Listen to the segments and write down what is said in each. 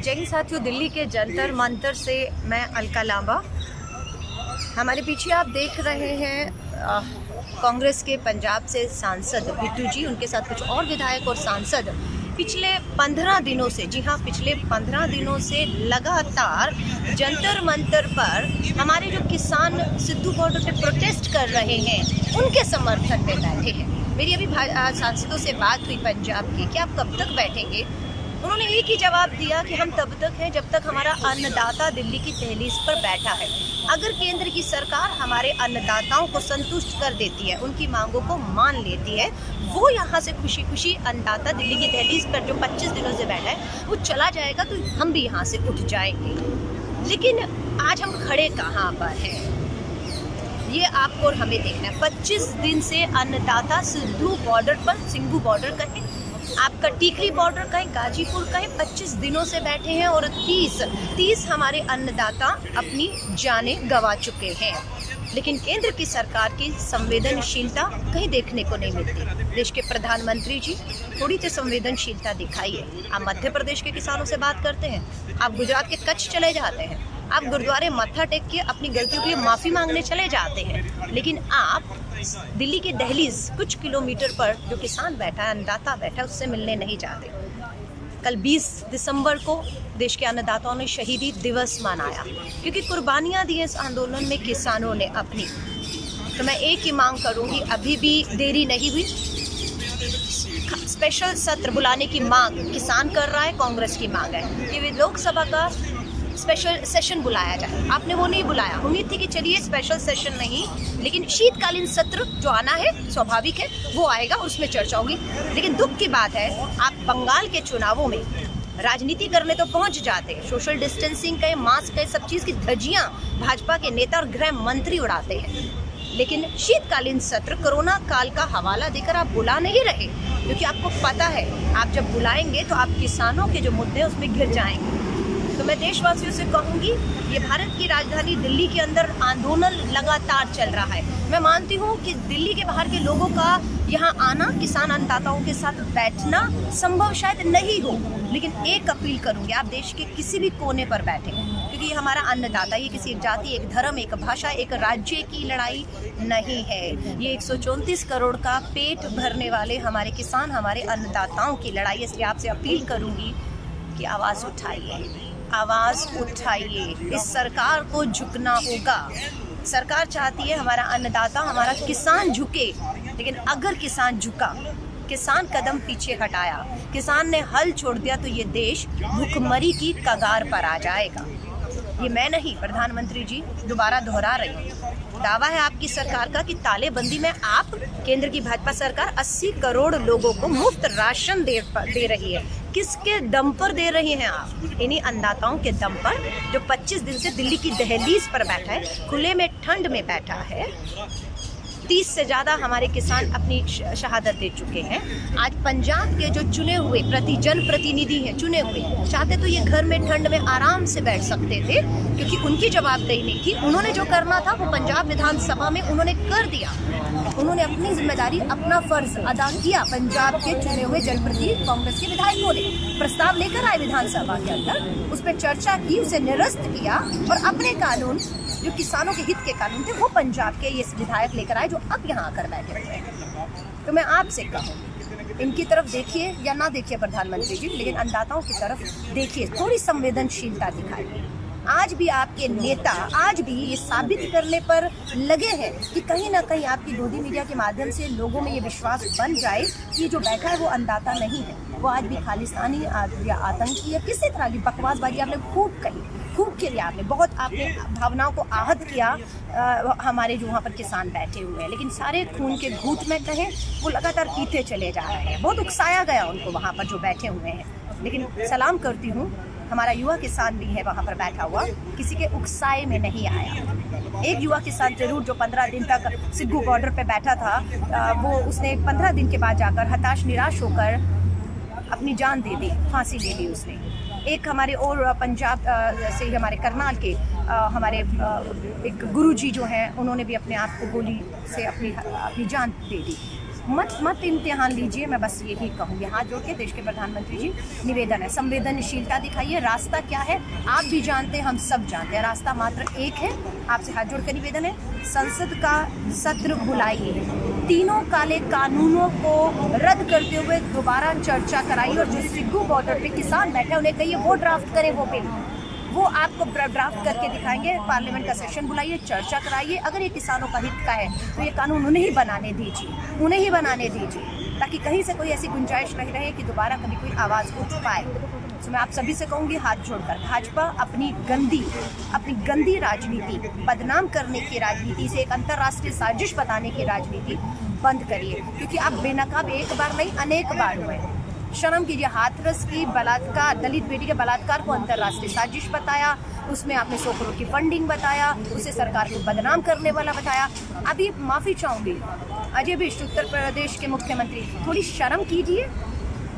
जय हिंद साथियों, दिल्ली के जंतर मंतर से मैं अलका लांबा। हमारे पीछे आप देख रहे हैं कांग्रेस के पंजाब से सांसद बिट्टू जी, उनके साथ कुछ और विधायक और सांसद पिछले 15 दिनों से, जी हाँ, पिछले 15 दिनों से लगातार जंतर मंतर पर हमारे जो किसान सिद्धू बॉर्डर पे प्रोटेस्ट कर रहे हैं उनके समर्थन में बैठे हैं। मेरी अभी सांसदों से बात हुई पंजाब की कि आप कब तक बैठेंगे। उन्होंने एक ही जवाब दिया कि हम तब तक हैं जब तक हमारा अन्नदाता दिल्ली की दहलीज पर बैठा है। अगर केंद्र की सरकार हमारे अन्नदाताओं को संतुष्ट कर देती है, उनकी मांगों को मान लेती है, वो यहाँ से खुशी खुशी अन्नदाता दिल्ली की दहलीज पर जो 25 दिनों से बैठा है वो चला जाएगा, तो हम भी यहाँ से उठ जाएंगे। लेकिन आज हम खड़े कहाँ पर हैं, ये आपको और हमें देखना है। 25 दिन से अन्नदाता सिद्धू बॉर्डर पर, सिंघू बॉर्डर कहें, आपका टीकरी बॉर्डर कहें, गाजीपुर कहें, 25 दिनों से बैठे हैं और 30 हमारे अन्नदाता अपनी जानें गंवा चुके हैं। लेकिन केंद्र की सरकार की संवेदनशीलता कहीं देखने को नहीं मिलती। देश के प्रधानमंत्री जी, थोड़ी सी संवेदनशीलता दिखाइए। आप मध्य प्रदेश के किसानों से बात करते हैं, आप गुजरात के कच्छ चले जाते हैं, आप गुरुद्वारे मत्था टेक के अपनी गलतियों के लिए माफ़ी मांगने चले जाते हैं, लेकिन आप दिल्ली की दहलीज कुछ किलोमीटर पर जो किसान बैठा है, अन्नदाता बैठा है, उससे मिलने नहीं जाते। कल 20 दिसंबर को देश के अन्नदाताओं ने शहीदी दिवस मनाया क्योंकि कुर्बानियां दी इस आंदोलन में किसानों ने अपनी। तो मैं एक ही मांग करूंगी, अभी भी देरी नहीं हुई। स्पेशल सत्र बुलाने की मांग किसान कर रहा है, कांग्रेस की मांग है कि लोकसभा का स्पेशल सेशन बुलाया जाए। आपने वो नहीं बुलाया। उम्मीद थी कि चलिए स्पेशल सेशन नहीं, लेकिन शीतकालीन सत्र जो आना है स्वाभाविक है, वो आएगा और उसमें चर्चा होगी। लेकिन दुख की बात है, आप बंगाल के चुनावों में राजनीति करने तो पहुंच जाते हैं, सोशल डिस्टेंसिंग के, मास्क के, सब चीज़ की धज्जियां भाजपा के नेता और गृह मंत्री उड़ाते हैं, लेकिन शीतकालीन सत्र कोरोना काल का हवाला देकर आप बुला नहीं रहे, क्योंकि आपको पता है आप जब बुलाएंगे तो आप किसानों के जो मुद्दे हैं उसमें घिर जाएंगे। तो मैं देशवासियों से कहूँगी, ये भारत की राजधानी दिल्ली के अंदर आंदोलन लगातार चल रहा है। मैं मानती हूँ कि दिल्ली के बाहर के लोगों का यहाँ आना, किसान अन्नदाताओं के साथ बैठना संभव शायद नहीं हो, लेकिन एक अपील करूँगी, आप देश के किसी भी कोने पर बैठे, क्योंकि ये हमारा अन्नदाता, ये किसी एक जाति, एक धर्म, एक भाषा, एक राज्य की लड़ाई नहीं है। ये 134 करोड़ का पेट भरने वाले हमारे किसान, हमारे अन्नदाताओं की लड़ाई। इसलिए आपसे अपील करूँगी कि आवाज़ उठाइए, आवाज़ उठाइए। इस सरकार को झुकना होगा। सरकार चाहती है हमारा अन्नदाता, हमारा किसान झुके, लेकिन अगर किसान झुका, किसान कदम पीछे हटाया, किसान ने हल छोड़ दिया, तो ये देश भुखमरी की कगार पर आ जाएगा। ये मैं नहीं, प्रधानमंत्री जी दोबारा दोहरा रही हूँ। दावा है आपकी सरकार का कि तालेबंदी में आप, केंद्र की भाजपा सरकार 80 करोड़ लोगों को मुफ्त राशन दे रही है। किसके दम पर दे रही हैं आप? इन्हीं अन्नदाताओं के दम पर, जो 25 दिन से दिल्ली की दहलीज पर बैठा है, खुले में ठंड में बैठा है। 30 से ज़्यादा हमारे किसान अपनी शहादत दे चुके हैं। आज पंजाब के जो चुने हुए जनप्रतिनिधि हैं, चुने हुए, चाहते तो ये घर में ठंड में आराम से बैठ सकते थे, क्योंकि उनकी जवाबदेही नहीं थी। उन्होंने जो करना था वो पंजाब विधानसभा में उन्होंने कर दिया। उन्होंने अपनी जिम्मेदारी, अपना फर्ज अदा किया। पंजाब के चुने हुए जनप्रतिनिधि कांग्रेस के विधायकों ने प्रस्ताव लेकर आए विधानसभा के अंदर, उस पर चर्चा की, उसे निरस्त किया और अपने कानून, जो किसानों के हित के कानून थे, वो पंजाब के ये विधायक लेकर आए, जो अब यहाँ आकर बैठे हुए हैं। तो मैं आपसे कहूँ, इनकी तरफ देखिए या ना देखिए प्रधानमंत्री जी, लेकिन अन्नदाताओं की तरफ देखिए, थोड़ी संवेदनशीलता दिखाइए। आज भी आपके नेता आज भी ये साबित करने पर लगे हैं कि कहीं ना कहीं आपकी गोदी मीडिया के माध्यम से लोगों में ये विश्वास बन जाए कि जो बैठा है वो अन्नदाता नहीं है, वो आज भी खालिस्तानी या आतंकी या किसी तरह की बकवासबाजी आपने खूब कही, खूब के लिए आपने भावनाओं को आहत किया। हमारे जो वहाँ पर किसान बैठे हुए हैं, लेकिन सारे खून के घूंट में कहें, वो लगातार पीते चले जा रहे हैं। बहुत उकसाया गया उनको वहाँ पर जो बैठे हुए हैं, लेकिन सलाम करती हूँ, हमारा युवा किसान भी है वहाँ पर बैठा हुआ, किसी के उकसाए में नहीं आया। एक युवा किसान जरूर, जो 15 दिन तक सिद्धू बॉर्डर पे बैठा था, वो उसने 15 दिन के बाद जाकर हताश निराश होकर अपनी जान दे दी, फांसी ले ली उसने। एक हमारे और पंजाब से हमारे करनाल के हमारे एक गुरुजी जो हैं, उन्होंने भी अपने आप को गोली से अपनी जान दे दी। मत इम्तिहान लीजिए, मैं बस यही कहूँगी। हाथ जोड़ के देश के प्रधानमंत्री जी निवेदन है, संवेदनशीलता दिखाइए। रास्ता क्या है आप भी जानते हैं, हम सब जानते हैं, रास्ता मात्र एक है। आपसे हाथ जोड़ कर निवेदन है, संसद का सत्र बुलाइए, तीनों काले कानूनों को रद्द करते हुए दोबारा चर्चा कराइए, और जो सिग्गू बॉर्डर पे किसान बैठे उन्हें कहिए वो ड्राफ्ट करें, वो बिल वो आपको ड्राफ्ट करके दिखाएंगे। पार्लियामेंट का सेशन बुलाइए, चर्चा कराइए। अगर ये किसानों का हित का है तो ये कानून उन्हें ही बनाने दीजिए, उन्हें ही बनाने दीजिए, ताकि कहीं से कोई ऐसी गुंजाइश नहीं रहे कि दोबारा कभी कोई आवाज़ उठ पाए। तो मैं आप सभी से कहूँगी हाथ जोड़कर, भाजपा अपनी गंदी राजनीति, बदनाम करने की राजनीति से एक अंतर्राष्ट्रीय साजिश बताने की राजनीति बंद करिए, क्योंकि आप बेनकाब एक बार नहीं अनेक बार हुए। शर्म कीजिए, हाथरस की बलात्कार, दलित बेटी के बलात्कार को अंतर्राष्ट्रीय साजिश बताया, उसमें आपने 100 करोड़ की फंडिंग बताया, उसे सरकार को बदनाम करने वाला बताया। अभी माफ़ी चाहूँगी, अजय बिष्ट उत्तर प्रदेश के मुख्यमंत्री, थोड़ी शर्म कीजिए।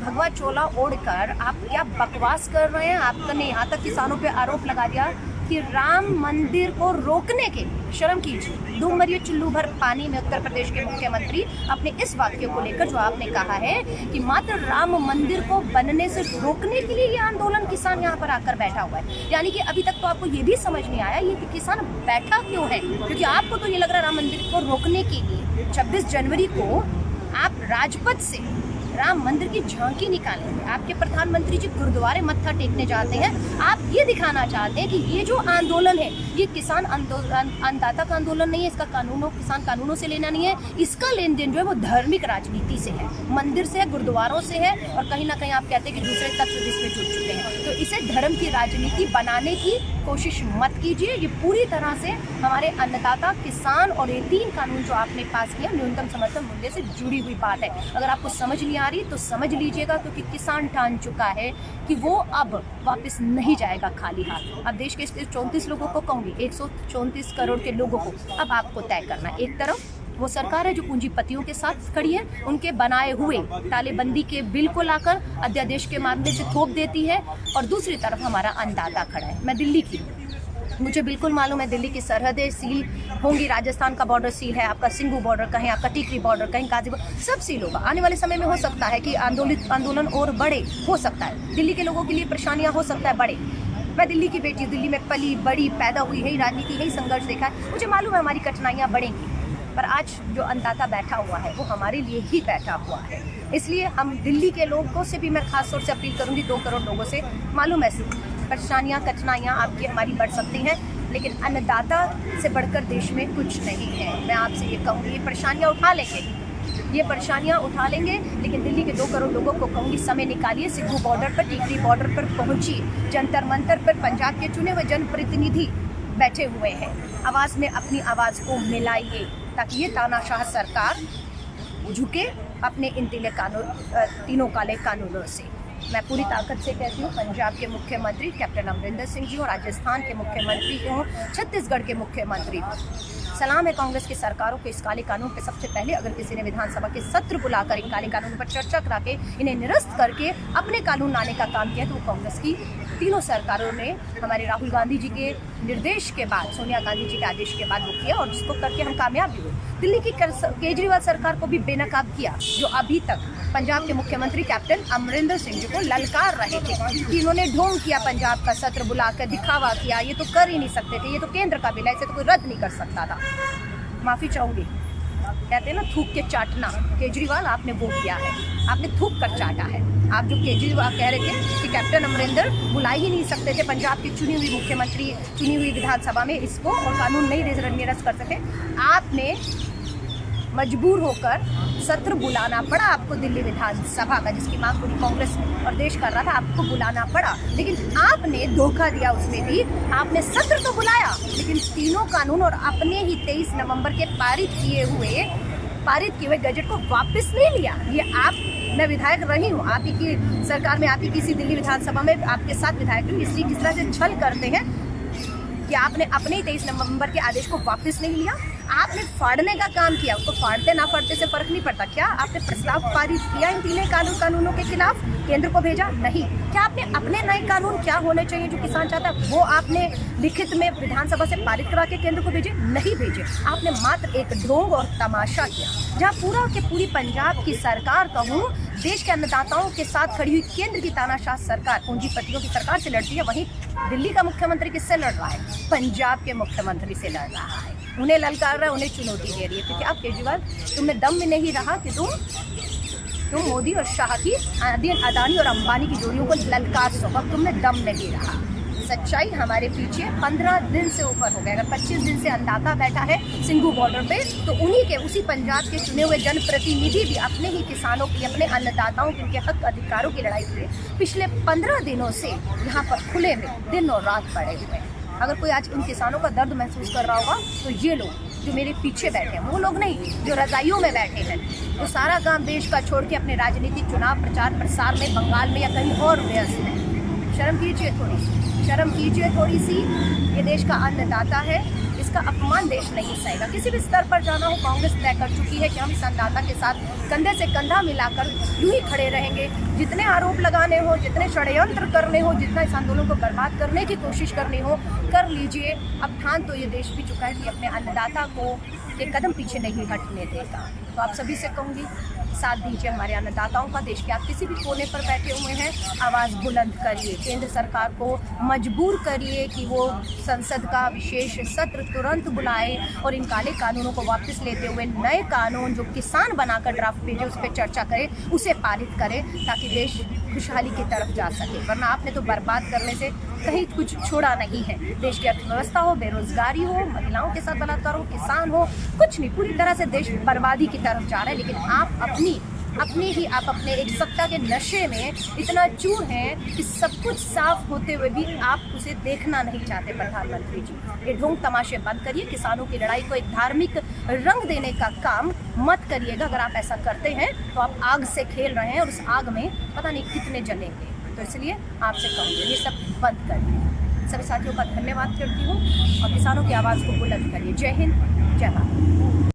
भगवा चोला ओढ़कर आप क्या बकवास कर रहे हैं। आपने यहाँ तक किसानों पे आरोप लगा दिया कि राम मंदिर को रोकने के, शर्म कीजिए। डूब मरिए चुल्लू भर पानी में उत्तर प्रदेश के मुख्यमंत्री अपने इस वाक्य को लेकर, जो आपने कहा है कि मात्र राम मंदिर को बनने से रोकने के लिए ये आंदोलन किसान यहाँ पर आकर बैठा हुआ है। यानी कि अभी तक तो आपको ये भी समझ नहीं आया ये कि किसान बैठा क्यों है, क्योंकि आपको तो ये लग रहा है राम मंदिर को रोकने के लिए 26 जनवरी को आप राजपथ से राम मंदिर की झांकी निकालेंगे। आपके प्रधानमंत्री जी गुरुद्वारे मत्था टेकने जाते हैं। आप ये दिखाना चाहते हैं कि ये जो आंदोलन है ये किसान अन्नदाता का आंदोलन नहीं है, इसका किसान कानूनों से लेना नहीं है, इसका लेन देन जो है वो धार्मिक राजनीति से है, मंदिर से है, गुरुद्वारों से है, और कहीं ना कहीं आप कहते हैं कि दूसरे तत्व भी इसमें जुड़ चुके हैं। तो इसे धर्म की राजनीति बनाने की कोशिश मत कीजिए। ये पूरी तरह से हमारे अन्नदाता, किसान और ये 3 कानून जो आपने पास किया न्यूनतम समर्थन मूल्य से जुड़ी हुई बात है। अगर आपको समझ नहीं आ रही तो समझ लीजिएगा, क्योंकि किसान ठान चुका है कि वो अब वापस नहीं जाएगा खाली हाथ। अब देश के 34 लोगों को कहूँगी, 134 करोड़ के लोगों को अब आपको तय करना है। एक तरफ वो सरकार है जो पूंजीपतियों के साथ खड़ी है, उनके बनाए हुए तालेबंदी के बिल को लाकर अध्यादेश के मामले से थोप देती है, और दूसरी तरफ हमारा अन्नदाता खड़ा है। मैं दिल्ली की, मुझे बिल्कुल मालूम है दिल्ली की सरहदें सील होंगी, राजस्थान का बॉर्डर सील है, आपका सिंगू बॉर्डर कहीं, आपका टिकरी बॉर्डर कहीं, गाजीपुर, सब सील होगा। आने वाले समय में हो सकता है कि आंदोलन और बड़े हो सकता है, दिल्ली के लोगों के लिए परेशानियां हो सकता है बड़े। मैं दिल्ली की बेटी, दिल्ली में पली बड़ी पैदा हुई है, राजनीति यही संघर्ष देखा है, मुझे मालूम है हमारी कठिनाइयाँ बढ़ेंगी, पर आज जो अन्नदाता बैठा हुआ है वो हमारे लिए ही बैठा हुआ है। इसलिए हम दिल्ली के लोगों से भी मैं खास तौर से अपील करूँगी, 2 करोड़ लोगों से, मालूम है परेशानियाँ कठिनाइयाँ आपकी हमारी बढ़ सकती हैं, लेकिन अन्नदाता से बढ़कर देश में कुछ नहीं है। मैं आपसे ये कहूँगी, ये परेशानियाँ उठा लेंगे, लेकिन दिल्ली के 2 करोड़ लोगों को कहूँगी समय निकालिए, सिग्गू बॉर्डर पर, टिकरी बॉर्डर पर पहुँचिए, जंतर मंतर पर पंजाब के चुने हुए जनप्रतिनिधि बैठे हुए हैं, आवाज़ में अपनी आवाज़ को मिलाइए, ताकि ये तानाशाह सरकार झुके अपने इन तीनों काले कानूनों से। मैं पूरी ताकत से कहती हूँ, पंजाब के मुख्यमंत्री कैप्टन अमरिंदर सिंह जी हो, राजस्थान के मुख्यमंत्री हों, छत्तीसगढ़ के मुख्यमंत्री, सलाम है कांग्रेस की सरकारों को इस काले कानून पे सबसे पहले अगर किसी ने विधानसभा के सत्र बुलाकर इन काले कानून पर चर्चा करा के इन्हें निरस्त करके अपने कानून लाने का काम किया, तो कांग्रेस की तीनों सरकारों ने हमारे राहुल गांधी जी के निर्देश के बाद, सोनिया गांधी जी के आदेश के बाद वो किया, और जिसको करके हम कामयाब भी हुए। दिल्ली की केजरीवाल सरकार को भी बेनकाब किया, जो अभी तक पंजाब के मुख्यमंत्री कैप्टन अमरिंदर सिंह जी को ललकार रहे थे कि इन्होंने ढोंग किया, पंजाब का सत्र बुलाकर दिखावा किया, ये तो कर ही नहीं सकते थे, ये तो केंद्र का बिल है, इसे तो कोई रद्द नहीं कर सकता था। माफ़ी चाहूँगी, कहते हैं ना थूक के चाटना, केजरीवाल आपने वो किया है, आपने थूक कर चाटा है। आप जो केजरीवाल कह रहे थे कि कैप्टन अमरिंदर बुला ही नहीं सकते थे पंजाब की चुनी हुई मुख्यमंत्री, चुनी हुई विधानसभा में इसको, और कानून नहीं निरस्त कर सके, आपने मजबूर होकर सत्र बुलाना पड़ा आपको दिल्ली विधानसभा का, जिसकी मांग पूरी कांग्रेस और देश कर रहा था, आपको बुलाना पड़ा, लेकिन आपने धोखा दिया। उसमें भी आपने सत्र तो बुलाया, लेकिन तीनों कानून और अपने ही 23 नवंबर के पारित किए हुए गजट को वापस नहीं लिया। ये मैं विधायक रही हूँ, आप ही की सरकार में, आप ही किसी दिल्ली विधानसभा में आपके साथ विधायक हूँ, इसलिए किस तरह से छल करते हैं कि आपने अपने 23 नवंबर के आदेश को वापस नहीं लिया। आपने फाड़ने का काम किया, उसको फाड़ते ना फाड़ते से फर्क नहीं पड़ता। क्या आपने प्रस्ताव पारित किया इन तीनों कानूनों के खिलाफ, केंद्र को भेजा? नहीं। क्या आपने अपने नए कानून क्या होने चाहिए जो किसान चाहता है वो आपने लिखित में विधानसभा से पारित करा के केंद्र को भेजे? नहीं भेजे। आपने मात्र एक ढोंग और तमाशा किया, जहाँ पूरा के पूरी पंजाब की सरकार कहूँ देश के अन्नदाताओं के साथ खड़ी हुई केंद्र की तानाशाह सरकार पूंजीपतियों की सरकार से लड़ती है, वहीं दिल्ली का मुख्यमंत्री किससे लड़ रहा है? पंजाब के मुख्यमंत्री से लड़ रहा है। उन्हें ललकार रहा है, उन्हें चुनौती दे रही है। क्योंकि आप केजरीवाल, तुम्हें दम में नहीं रहा कि तुम मोदी और शाह की अदानी और अंबानी की जोड़ियों को ललकार सौंपा, तुमने दम नहीं रहा। सच्चाई हमारे पीछे 15 दिन से ऊपर हो गया। अगर 25 दिन से अन्नदाता बैठा है सिंघू बॉर्डर पे, तो उन्हीं के उसी पंजाब के चुने हुए जनप्रतिनिधि भी अपने ही किसानों के लिए, अपने अन्नदाताओं के उनके हक अधिकारों की लड़ाई के लिए पिछले 15 दिनों से यहाँ पर खुले में दिन और रात पड़े हुए हैं। अगर कोई आज उन किसानों का दर्द महसूस कर रहा होगा तो ये लोग जो मेरे पीछे बैठे हैं, वो लोग नहीं जो रजाइयों में बैठे हैं, वो सारा काम देश का छोड़ के अपने राजनीतिक चुनाव प्रचार प्रसार में बंगाल में या कहीं और व्यस्त है। शर्म कीजिए थोड़ी सी, शर्म कीजिए थोड़ी सी। ये देश का अन्नदाता है, इसका अपमान देश नहीं सहेगा। किसी भी स्तर पर जाना हो, कांग्रेस तय कर चुकी है कि हम इस अन्नदाता के साथ कंधे से कंधा मिलाकर यूं ही खड़े रहेंगे। जितने आरोप लगाने हो, जितने षड्यंत्र करने हो, जितना इस आंदोलन को बर्बाद करने की कोशिश करनी हो, कर लीजिए। अब ठान तो ये देश भी चुका है कि अपने अन्नदाता को एक कदम पीछे नहीं हटने देगा। तो आप सभी से कहूँगी, साथ दीजिए हमारे अन्नदाताओं का। देश के आप किसी भी कोने पर बैठे हुए हैं, आवाज़ बुलंद करिए। केंद्र सरकार को मजबूर करिए कि वो संसद का विशेष सत्र तुरंत बुलाए और इन काले कानूनों को वापस लेते हुए नए कानून जो किसान बनाकर ड्राफ्ट भेजे उस पर चर्चा करे, उसे पारित करे, ताकि देश खुशहाली की तरफ जा सके। वरना आपने तो बर्बाद करने से कहीं कुछ छोड़ा नहीं है। देश की अर्थव्यवस्था हो, बेरोजगारी हो, महिलाओं के साथ बलात्कार हो, किसान हो, कुछ नहीं, पूरी तरह से देश बर्बादी की तरफ जा रहा है। लेकिन आप आप अपने एक सत्ता के नशे में इतना चूर हैं कि सब कुछ साफ होते हुए भी आप उसे देखना नहीं चाहते। प्रधानमंत्री जी, ये ढोंग तमाशे बंद करिए। किसानों की लड़ाई को एक धार्मिक रंग देने का काम मत करिएगा। अगर आप ऐसा करते हैं तो आप आग से खेल रहे हैं और उस आग में पता नहीं कितने जलेंगे। तो इसलिए आपसे कहूँगी, ये सब बंद करिए। सभी साथियों का धन्यवाद करती हूँ और किसानों की आवाज़ को बुलंद करिए। जय हिंद, जय भारत।